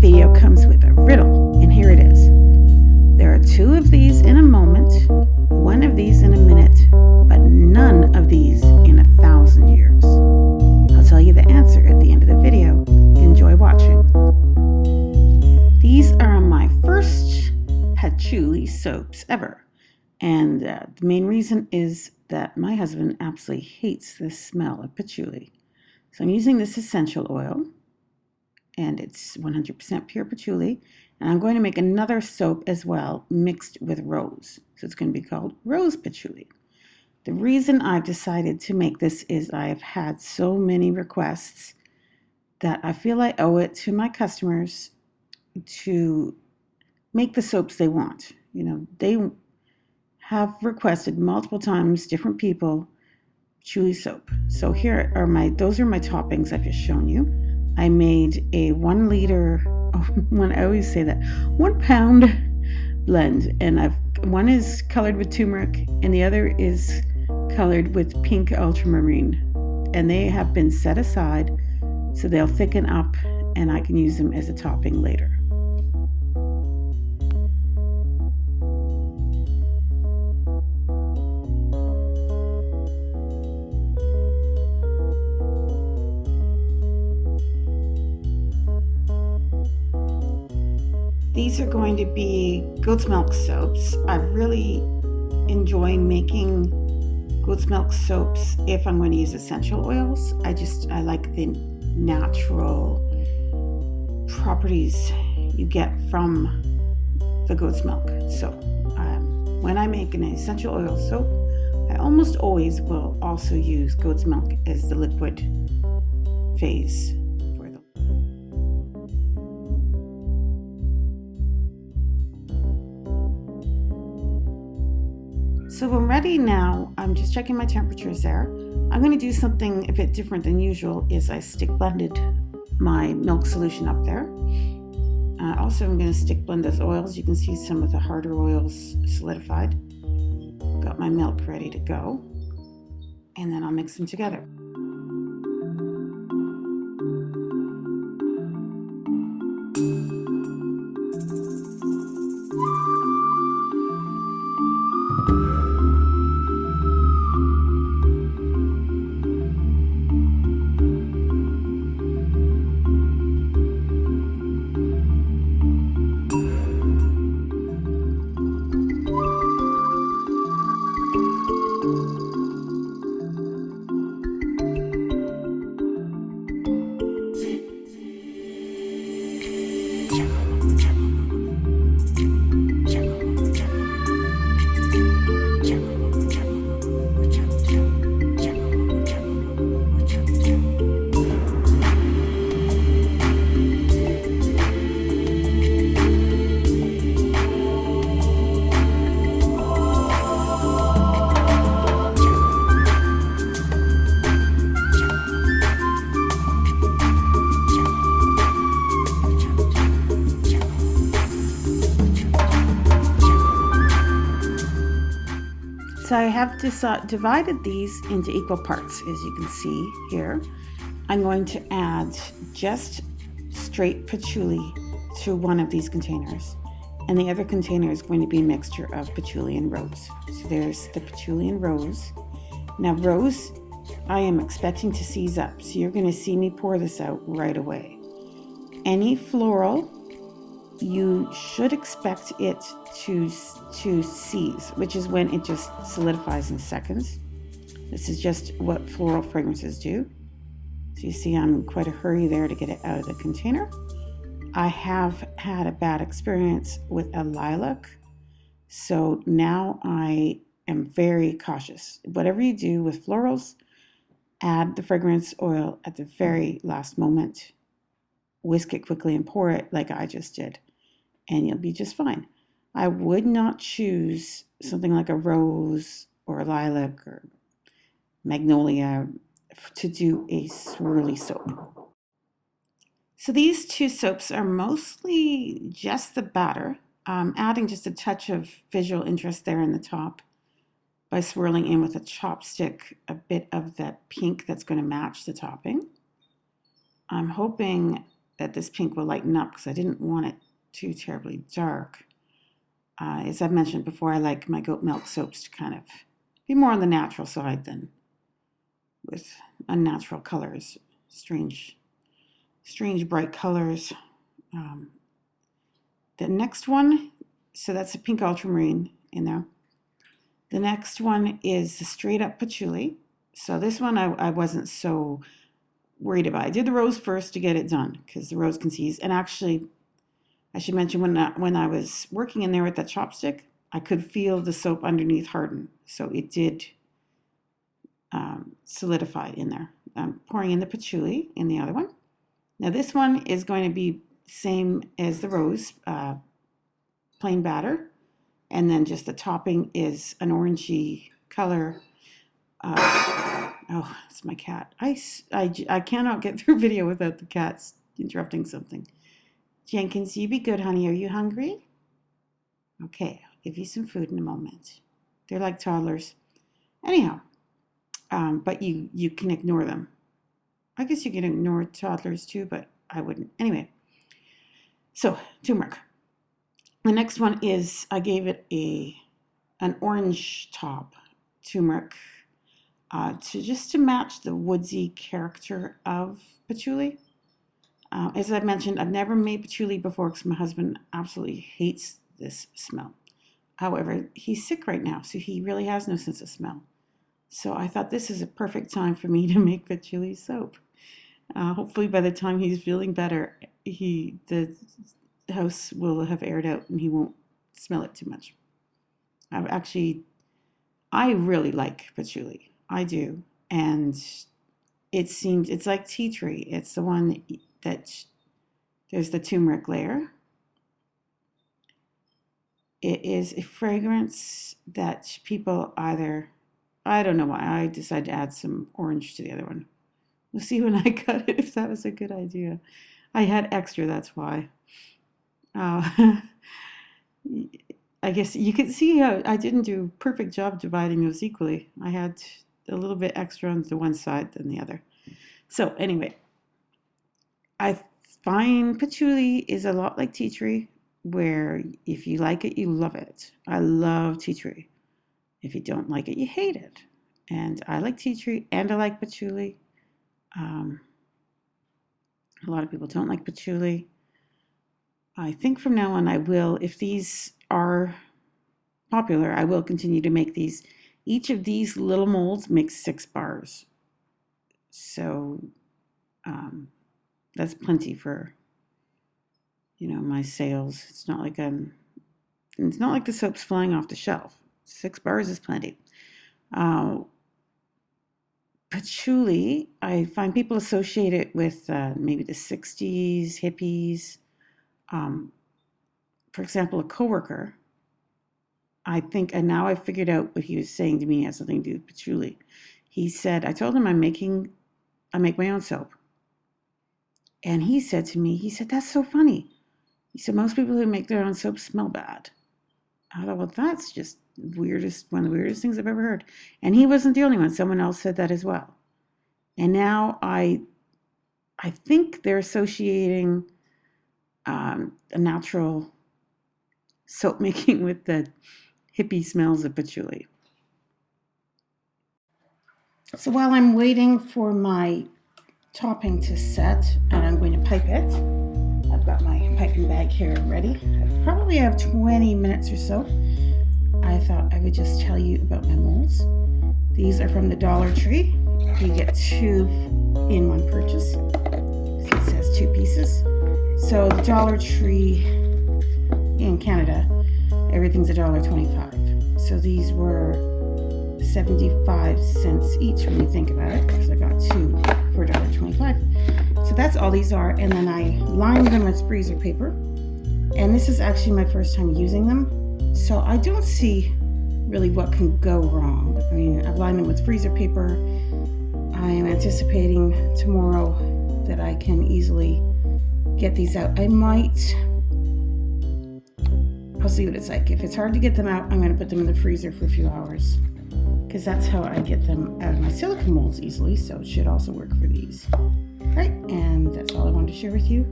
video comes with a riddle, and here it is. There are 2 of these in a moment, 1 of these in a minute, but none of these in 1,000 years. I'll tell you the answer at the end of the video. Enjoy watching. These are my first patchouli soaps ever, and the main reason is that my husband absolutely hates the smell of patchouli. So I'm using this essential oil, and it's 100% pure patchouli, and I'm going to make another soap as well mixed with rose. So it's going to be called rose patchouli. The reason I've decided to make this is I've had so many requests that I feel I owe it to my customers to make the soaps they want. You know, they have requested multiple times, different people, patchouli soap. So here are those are my toppings I've just shown you. I made a 1 liter, I always say that, 1 pound blend, and one is colored with turmeric and the other is colored with pink ultramarine, and they have been set aside so they'll thicken up and I can use them as a topping later. These are going to be goat's milk soaps. I really enjoy making goat's milk soaps if I'm going to use essential oils. I like the natural properties you get from the goat's milk. So when I make an essential oil soap, I almost always will also use goat's milk as the liquid phase. So I'm ready now. I'm just checking my temperatures there. I'm going to do something a bit different than usual is I stick blended my milk solution up there. Also, I'm going to stick blend those oils. You can see some of the harder oils solidified. Got my milk ready to go. And then I'll mix them together. So I have divided these into equal parts, as you can see here. I'm going to add just straight patchouli to one of these containers, and the other container is going to be a mixture of patchouli and rose. So there's the patchouli and rose. Now rose, I am expecting to seize up, so you're going to see me pour this out right away. Any floral, you should expect it to seize, which is when it just solidifies in seconds. This is just what floral fragrances do. So you see I'm in quite a hurry there to get it out of the container. I have had a bad experience with a lilac, so now I am very cautious. Whatever you do with florals, add the fragrance oil at the very last moment. Whisk it quickly and pour it like I just did, and you'll be just fine. I would not choose something like a rose or a lilac or magnolia to do a swirly soap. So these 2 soaps are mostly just the batter, adding just a touch of visual interest there in the top by swirling in with a chopstick a bit of that pink that's going to match the topping. I'm hoping that this pink will lighten up because I didn't want it too terribly dark. As I've mentioned before, I like my goat milk soaps to kind of be more on the natural side than with unnatural colors, strange bright colors. The next one, so that's a pink ultramarine in there. The next one is the straight up patchouli. So this one I wasn't so worried about. I did the rose first to get it done because the rose can seize. And actually, I should mention when I was working in there with that chopstick, I could feel the soap underneath harden. So it did solidify in there. I'm pouring in the patchouli in the other one. Now this one is going to be same as the rose, plain batter. And then just the topping is an orangey color. Oh, it's my cat. I cannot get through video without the cats interrupting something. Jenkins, you be good, honey. Are you hungry? Okay, I'll give you some food in a moment. They're like toddlers. Anyhow, but you can ignore them. I guess you can ignore toddlers too, but I wouldn't. Anyway, so turmeric. The next one is I gave it an orange top turmeric to match the woodsy character of patchouli. As I've mentioned, I've never made patchouli before because my husband absolutely hates this smell. However, he's sick right now, so he really has no sense of smell. So I thought this is a perfect time for me to make patchouli soap. Hopefully by the time he's feeling better, the house will have aired out and he won't smell it too much. I really like patchouli. I do. And it's like tea tree. It's the one that there's the turmeric layer. It is a fragrance that people either, I don't know why, I decided to add some orange to the other one. We'll see when I cut it if that was a good idea. I had extra, that's why. I guess you can see how I didn't do a perfect job dividing those equally. I had a little bit extra on the one side than the other. So anyway, I find patchouli is a lot like tea tree, where if you like it, you love it. I love tea tree. If you don't like it, you hate it. And I like tea tree and I like patchouli. A lot of people don't like patchouli. I think from now on I will, if these are popular, I will continue to make these. Each of these little molds makes 6 bars. So that's plenty for, my sales. It's not like the soap's flying off the shelf. 6 bars is plenty. Patchouli, I find people associate it with maybe the 60s, hippies. For example, a coworker, I think, and now I've figured out what he was saying to me has something to do with patchouli. He said, I told him I make my own soap. And he said to me, that's so funny. He said, most people who make their own soap smell bad. I thought, well, that's just one of the weirdest things I've ever heard. And he wasn't the only one. Someone else said that as well. And now I think they're associating a natural soap making with the hippie smells of patchouli. So while I'm waiting for my topping to set, and I'm going to pipe it, I've got my piping bag here ready. I probably have 20 minutes or so. I thought I would just tell you about my molds. These are from the Dollar Tree. You get 2 in one purchase. So it says 2 pieces. So the Dollar Tree in Canada, everything's $1.25. So these were 75 cents each when you think about it, because I got 2 for $1.25. So that's all these are, and then I lined them with freezer paper. And this is actually my first time using them, so I don't see really what can go wrong. I mean, I've lined them with freezer paper. I am anticipating tomorrow that I can easily get these out. I'll see what it's like. If it's hard to get them out, I'm going to put them in the freezer for a few hours, because that's how I get them out of my silicone molds easily, so it should also work for these. Right, and that's all I wanted to share with you.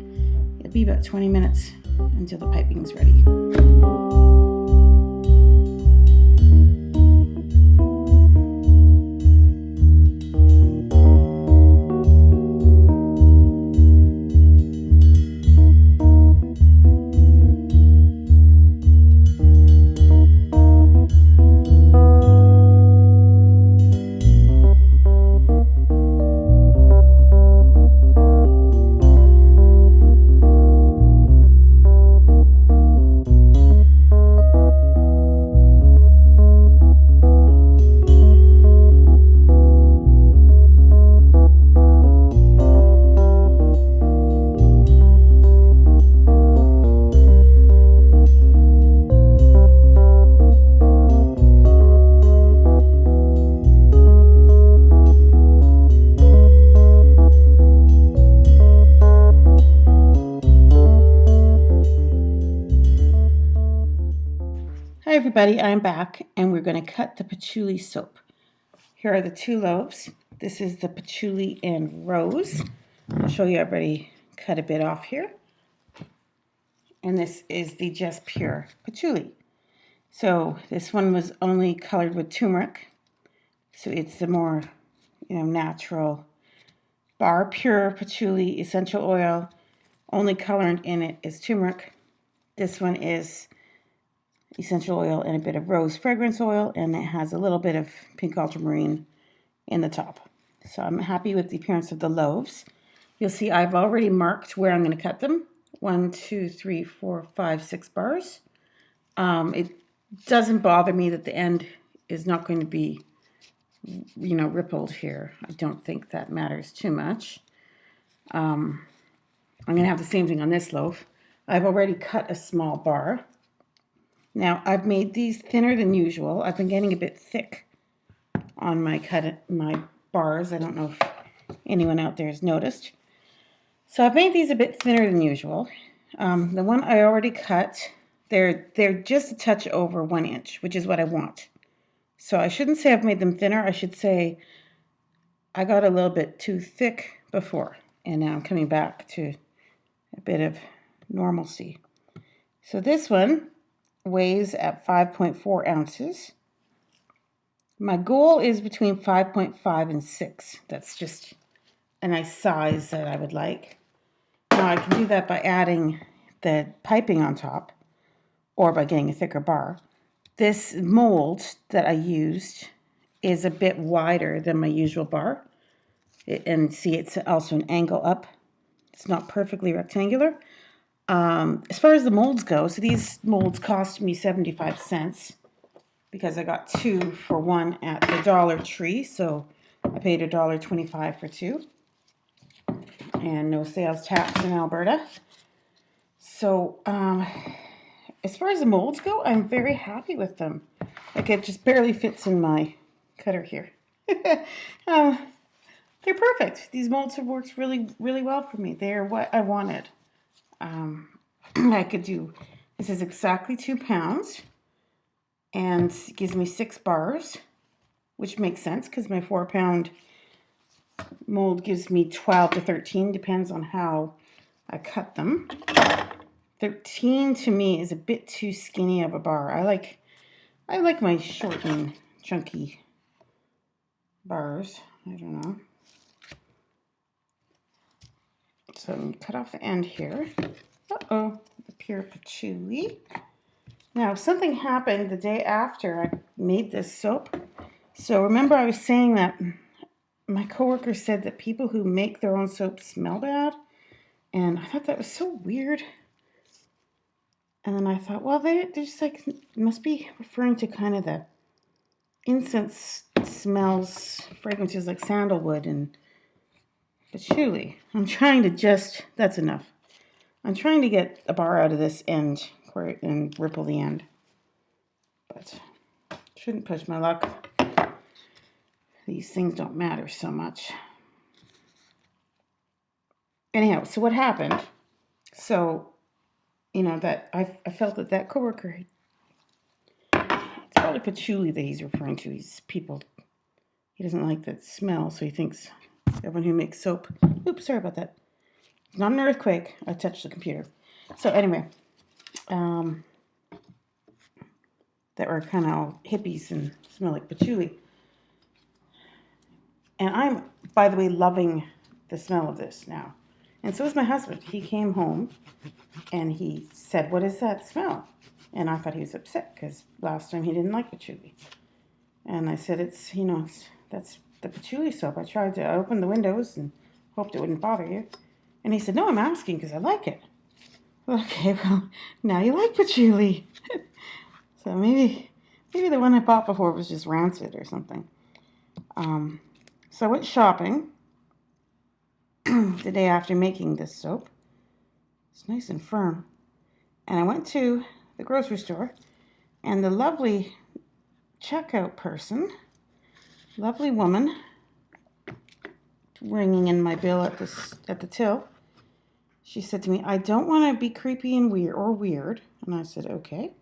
It'll be about 20 minutes until the piping is ready. Hi everybody, I'm back and we're going to cut the patchouli soap. Here are the 2 loaves. This is the patchouli and rose. I'll show you, I've already cut a bit off here. And this is the just pure patchouli. So this one was only colored with turmeric. So it's the more, natural bar pure patchouli essential oil. Only colorant in it is turmeric. This one is essential oil and a bit of rose fragrance oil, and it has a little bit of pink ultramarine in the top. So I'm happy with the appearance of the loaves. You'll see I've already marked where I'm going to cut them. 1, 2, 3, 4, 5, 6 bars. It doesn't bother me that the end is not going to be, rippled here. I don't think that matters too much. I'm going to have the same thing on this loaf. I've already cut a small bar. Now, I've made these thinner than usual. I've been getting a bit thick on my bars. I don't know if anyone out there has noticed. So I've made these a bit thinner than usual. The one I already cut, they're just a touch over 1 inch, which is what I want. So I shouldn't say I've made them thinner. I should say I got a little bit too thick before, and now I'm coming back to a bit of normalcy. So this one weighs at 5.4 ounces. My goal is between 5.5 and 6. That's just a nice size that I would like. Now I can do that by adding the piping on top or by getting a thicker bar. This mold that I used is a bit wider than my usual bar. And see, it's also an angle up. It's not perfectly rectangular. As far as the molds go, so these molds cost me 75 cents because I got 2 for 1 at the Dollar Tree. So I paid $1.25 for 2. And no sales tax in Alberta. So as far as the molds go, I'm very happy with them. Like, it just barely fits in my cutter here. They're perfect. These molds have worked really, really well for me. They're what I wanted. I could do, this is exactly 2 pounds and it gives me 6 bars, which makes sense because my 4-pound mold gives me 12 to 13, depends on how I cut them. 13 to me is a bit too skinny of a bar. I like my short and chunky bars. I don't know. So I'm going to cut off the end here. Uh-oh, the pure patchouli. Now, something happened the day after I made this soap. So remember I was saying that my coworker said that people who make their own soap smell bad. And I thought that was so weird. And then I thought, well, they're just like, must be referring to kind of the incense smells, fragrances like sandalwood and patchouli. I'm trying to that's enough. I'm trying to get a bar out of this end and ripple the end. But shouldn't push my luck. These things don't matter so much. Anyhow, so what happened? So, that I felt that coworker, it's probably patchouli that he's referring to. He doesn't like that smell, so he thinks Everyone who makes soap. Oops, sorry about that. It's not an earthquake. I touched the computer. So anyway, that are kind of hippies and smell like patchouli. And I'm, by the way, loving the smell of this now. And so is my husband. He came home and he said, "What is that smell?" And I thought he was upset because last time he didn't like patchouli. And I said, that's the patchouli soap. I open the windows and hoped it wouldn't bother you. And he said, "No, I'm asking because I like it." Okay, well, now you like patchouli. So maybe the one I bought before was just rancid or something. So I went shopping the day after making this soap. It's nice and firm. And I went to the grocery store, and the lovely checkout person, lovely woman, ringing in my bill at the till, she said to me, "I don't want to be creepy and weird." And I said, "Okay."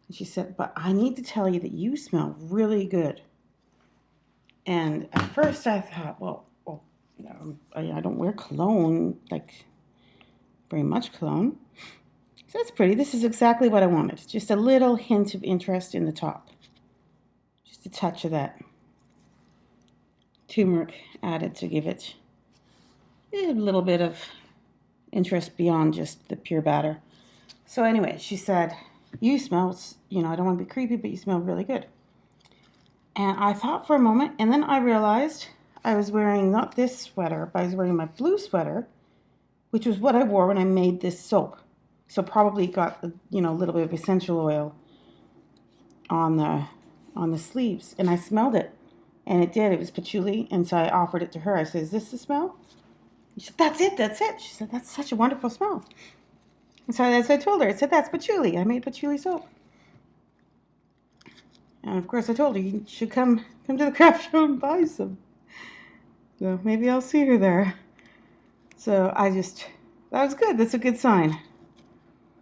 And she said, "But I need to tell you that you smell really good." And at first I thought, well, I don't wear cologne, like very much cologne. So that's pretty. This is exactly what I wanted. Just a little hint of interest in the top. Just a touch of that turmeric added to give it a little bit of interest beyond just the pure batter. So anyway, she said, "You smell, I don't want to be creepy, but you smell really good." And I thought for a moment, and then I realized I was wearing not this sweater, but I was wearing my blue sweater, which was what I wore when I made this soap. So probably got a little bit of essential oil on the sleeves, and I smelled it, and it did. It was patchouli, and so I offered it to her. I said, "Is this the smell?" She said, "That's it. She said, "That's such a wonderful smell." And so as I told her, I said, "That's patchouli. I made patchouli soap." And of course I told her, "You should come to the craft show and buy some." So maybe I'll see her there. So that was good. That's a good sign.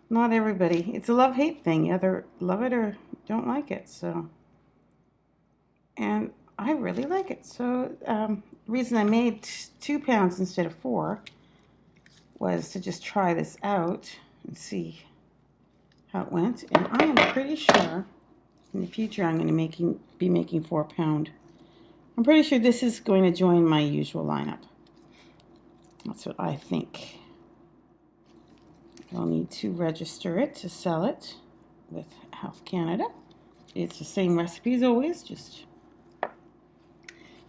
Not everybody. It's a love-hate thing. You either love it or don't like it. So, and I really like it. So the reason I made 2 pounds instead of 4 was to just try this out and see how it went. And I am pretty sure in the future I'm going to be making 4 pound. I'm pretty sure this is going to join my usual lineup. That's what I think. I'll need to register it to sell it with Health Canada. It's the same recipe as always, just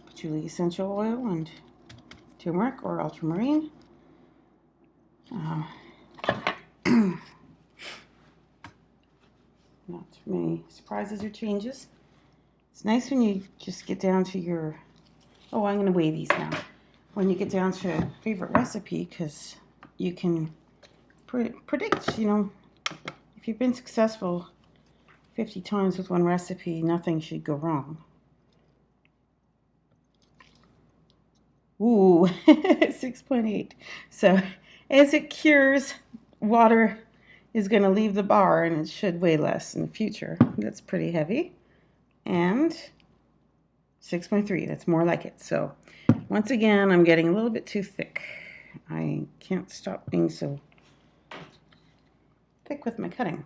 patchouli essential oil and turmeric or ultramarine. Not too many surprises or changes. It's nice when you just get down to your, I'm going to weigh these now. When you get down to a favorite recipe, because you can predict, if you've been successful 50 times with one recipe, nothing should go wrong. Ooh, 6.8. So as it cures, water is going to leave the bar and it should weigh less in the future. That's pretty heavy. And 6.3, that's more like it. So once again, I'm getting a little bit too thick. I can't stop being so thick with my cutting.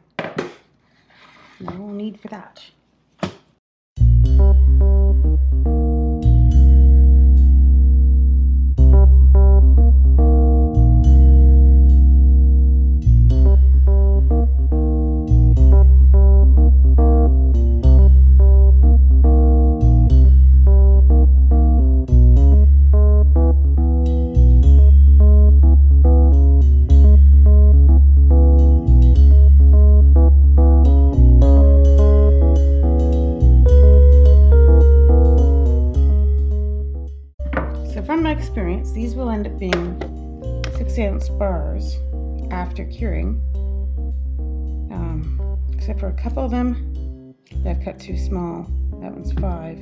No need for that. From my experience, these will end up being 6-ounce bars after curing, except for a couple of them that I've cut too small. That one's 5.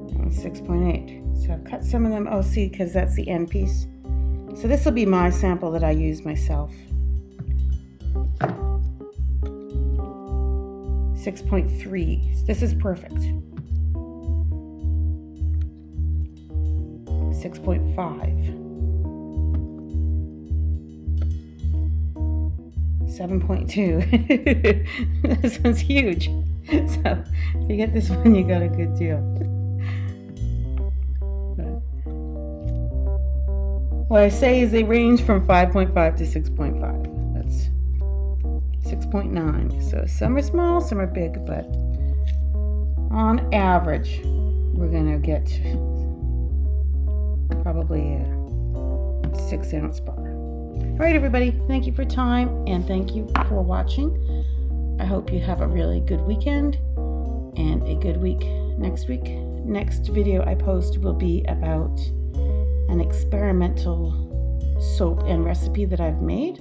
That one's 6.8. So I've cut some of them. Oh, see, because that's the end piece. So this will be my sample that I use myself. 6.3. This is perfect. 6.5. 7.2. This one's huge. So if you get this one, you got a good deal. What I say is they range from 5.5 to 6.5. That's 6.9. So some are small, some are big, but on average, we're gonna get probably a 6-ounce bar. All right, everybody, thank you for your time and thank you for watching. I hope you have a really good weekend and a good week next week. Next video I post will be about an experimental soap and recipe that I've made.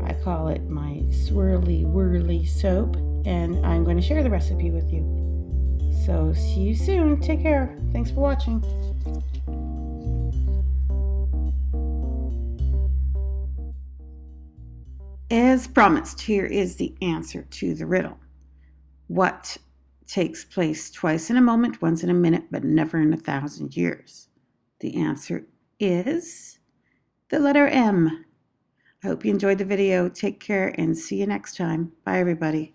I call it my swirly whirly soap, and I'm going to share the recipe with you. So see you soon. Take care. Thanks for watching. As promised, here is the answer to the riddle. What takes place twice in a moment, once in a minute, but never in 1,000 years? The answer is the letter M. I hope you enjoyed the video. Take care and see you next time. Bye, everybody.